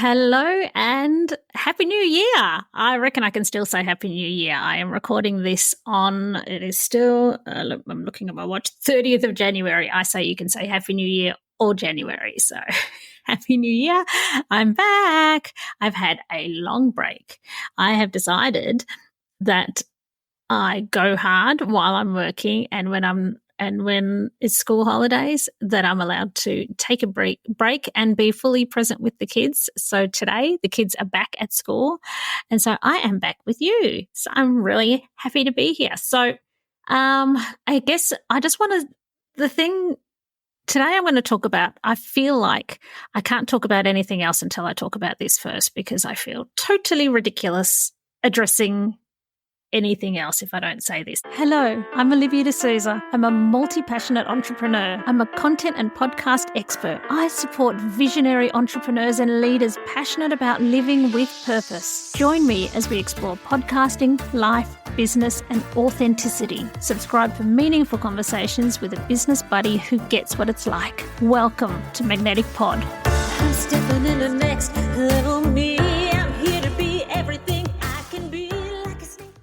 Hello and Happy New Year. I reckon I can still say Happy New Year. I am recording this on, it is still, I'm looking at my watch, 30th of January. I say you can say Happy New Year or January. So Happy New Year. I'm back. I've had a long break. I have decided that I go hard while I'm working, and when it's school holidays, that I'm allowed to take a break and be fully present with the kids. So today the kids are back at school, and so I am back with you. So I'm really happy to be here. So I guess I just want to, the thing today I'm going to talk about, I feel like I can't talk about anything else until I talk about this first, because I feel totally ridiculous addressing anything else if I don't say this. Hello, I'm Olivia de Sousa. I'm a multi-passionate entrepreneur. I'm a content and podcast expert. I support visionary entrepreneurs and leaders passionate about living with purpose. Join me as we explore podcasting, life, business, and authenticity. Subscribe for meaningful conversations with a business buddy who gets what it's like. Welcome to Magnetic Pod. I'm stepping in the next level me. I'm here to be everything I can be.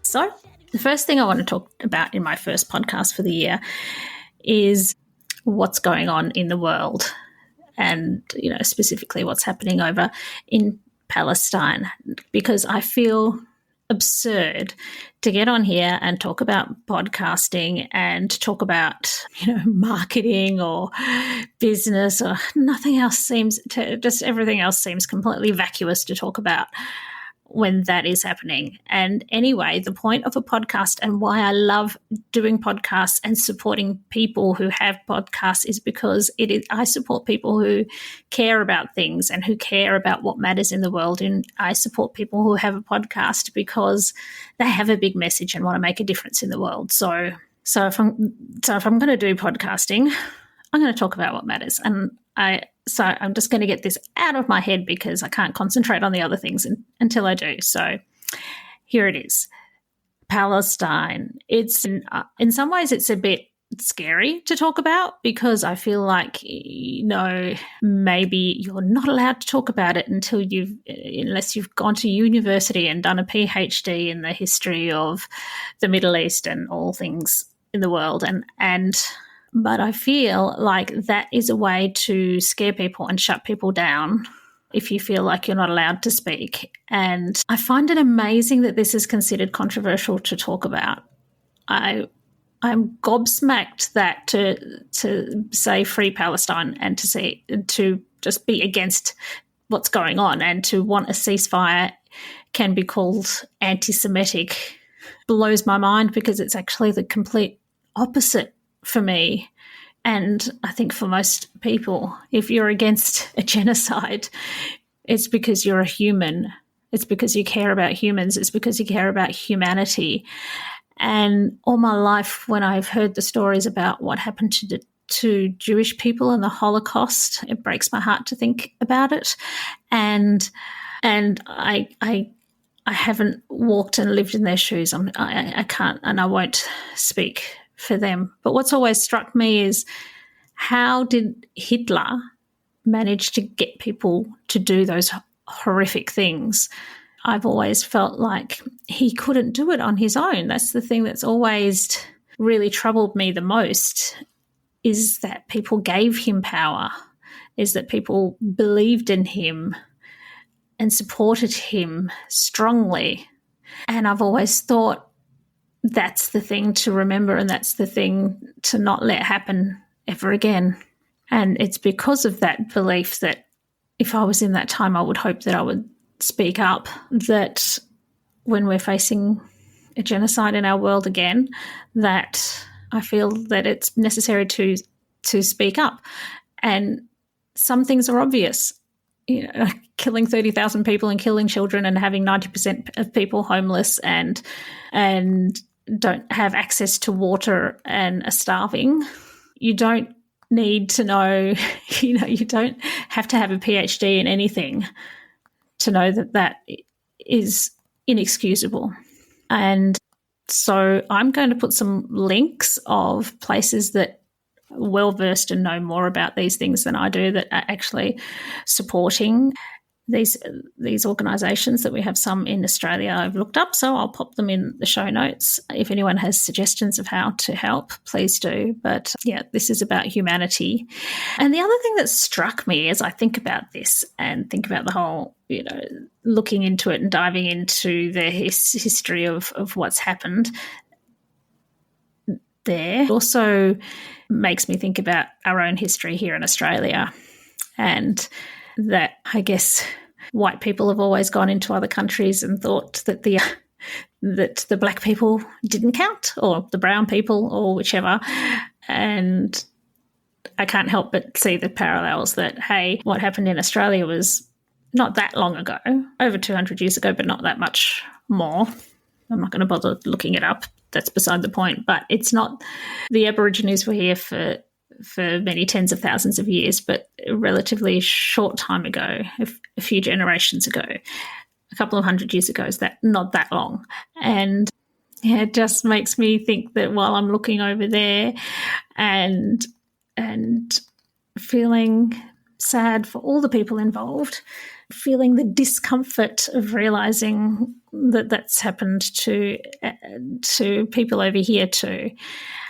So the first thing I want to talk about in my first podcast for the year is what's going on in the world, and, you know, specifically what's happening over in Palestine, because I feel absurd to get on here and talk about podcasting and talk about, you know, marketing or business, or nothing else seems to, just everything else seems completely vacuous to talk about when that is happening. And anyway, the point of a podcast and why I love doing podcasts and supporting people who have podcasts is because I support people who care about things and who care about what matters in the world. And I support people who have a podcast because they have a big message and want to make a difference in the world. So if I'm going to do podcasting, I'm going to talk about what matters. And So I'm just going to get this out of my head because I can't concentrate on the other things until I do. So here it is. Palestine. It's in some ways it's a bit scary to talk about, because I feel like, you know, maybe you're not allowed to talk about it unless you've gone to university and done a PhD in the history of the Middle East and all things in the world. But I feel like that is a way to scare people and shut people down if you feel like you're not allowed to speak. And I find it amazing that this is considered controversial to talk about. I'm gobsmacked that to say free Palestine and to just be against what's going on and to want a ceasefire can be called anti-Semitic blows my mind, because it's actually the complete opposite for me, and I think for most people. If you're against a genocide, it's because you're a human. It's because you care about humans. It's because you care about humanity. And all my life, when I've heard the stories about what happened to Jewish people in the Holocaust, it breaks my heart to think about it. And I haven't walked and lived in their shoes. I can't, and I won't speak for them. But what's always struck me is, how did Hitler manage to get people to do those horrific things? I've always felt like he couldn't do it on his own. That's the thing that's always really troubled me the most, is that people gave him power, is that people believed in him and supported him strongly. And I've always thought, that's the thing to remember, and that's the thing to not let happen ever again. And it's because of that belief that if I was in that time, I would hope that I would speak up, that when we're facing a genocide in our world again, that I feel that it's necessary to speak up. And some things are obvious. You know, killing 30,000 people and killing children and having 90% of people homeless and don't have access to water and are starving. You don't need to know, you don't have to have a PhD in anything to know that is inexcusable. And so I'm going to put some links of places that are well-versed and know more about these things than I do, that are actually supporting these organisations that we have some in Australia I've looked up, so I'll pop them in the show notes. If anyone has suggestions of how to help, please do. But yeah, this is about humanity. And the other thing that struck me as I think about this and think about the whole, looking into it and diving into the history of what's happened there, also makes me think about our own history here in Australia. And that, I guess, white people have always gone into other countries and thought that the black people didn't count, or the brown people, or whichever. And I can't help but see the parallels that, hey, what happened in Australia was not that long ago, over 200 years ago, but not that much more. I'm not going to bother looking it up. That's beside the point. But it's not, the Aborigines were here for many tens of thousands of years, but a relatively short time ago, a few generations ago, a couple of hundred years ago, is that not that long. And yeah, it just makes me think that while I'm looking over there and feeling sad for all the people involved, feeling the discomfort of realising that that's happened to people over here too.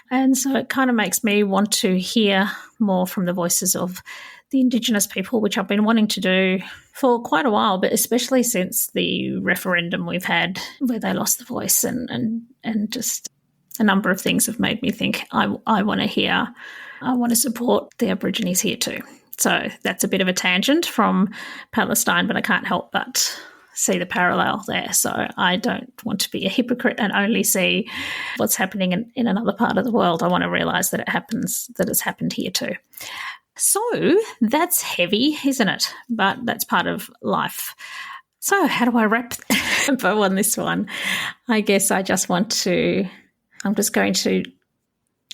And so it kind of makes me want to hear more from the voices of the Indigenous people, which I've been wanting to do for quite a while, but especially since the referendum we've had where they lost the voice, and just a number of things have made me think I want to hear, I want to support the Aborigines here too. So that's a bit of a tangent from Palestine, but I can't help but see the parallel there. So I don't want to be a hypocrite and only see what's happening in another part of the world. I want to realise that it's happened here too. So that's heavy, isn't it? But that's part of life. So how do I wrap up on this one? I guess I'm just going to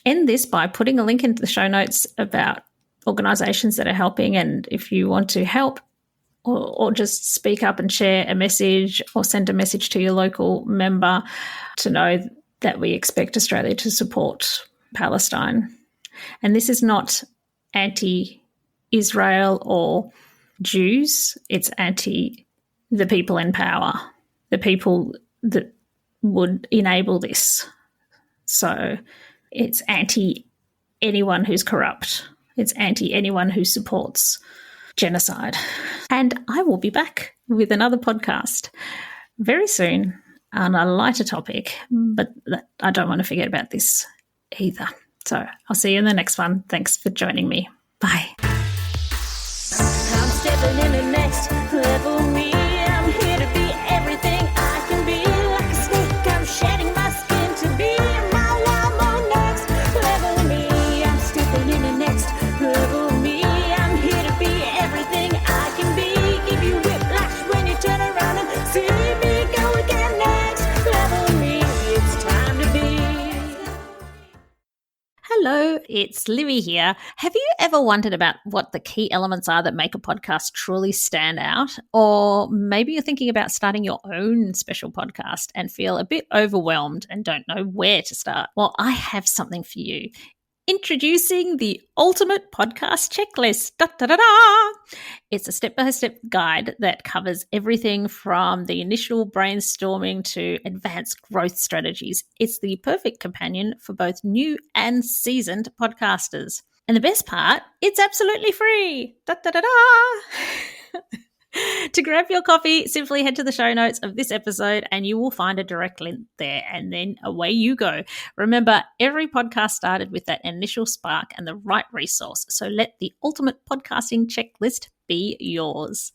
end this by putting a link into the show notes about organisations that are helping, and if you want to help or just speak up and share a message or send a message to your local member to know that we expect Australia to support Palestine. And this is not anti-Israel or Jews, it's anti the people in power, the people that would enable this. So it's anti anyone who's corrupt. It's anti anyone who supports genocide. And I will be back with another podcast very soon on a lighter topic, but I don't want to forget about this either. So I'll see you in the next one. Thanks for joining me. Bye. I'm stepping in the next level me. I'm here to be everything I can be. Like a snake, I'm shedding my skin to be my wild next level me. I'm stepping in the next level me. I'm here to be everything I can be. Give you whiplash when you turn around and see me go again. Next level me. It's time to be. Hello, it's Livy here. Have you ever wondered about what the key elements are that make a podcast truly stand out? Or maybe you're thinking about starting your own special podcast and feel a bit overwhelmed and don't know where to start? Well, I have something for you. Introducing the Ultimate Podcast Checklist. Da, da, da, da. It's a step-by-step guide that covers everything from the initial brainstorming to advanced growth strategies. It's the perfect companion for both new and seasoned podcasters. And the best part, it's absolutely free. Da, da, da, da. To grab your copy, simply head to the show notes of this episode and you will find a direct link there, and then away you go. Remember, every podcast started with that initial spark and the right resource, so let the Ultimate Podcasting Checklist be yours.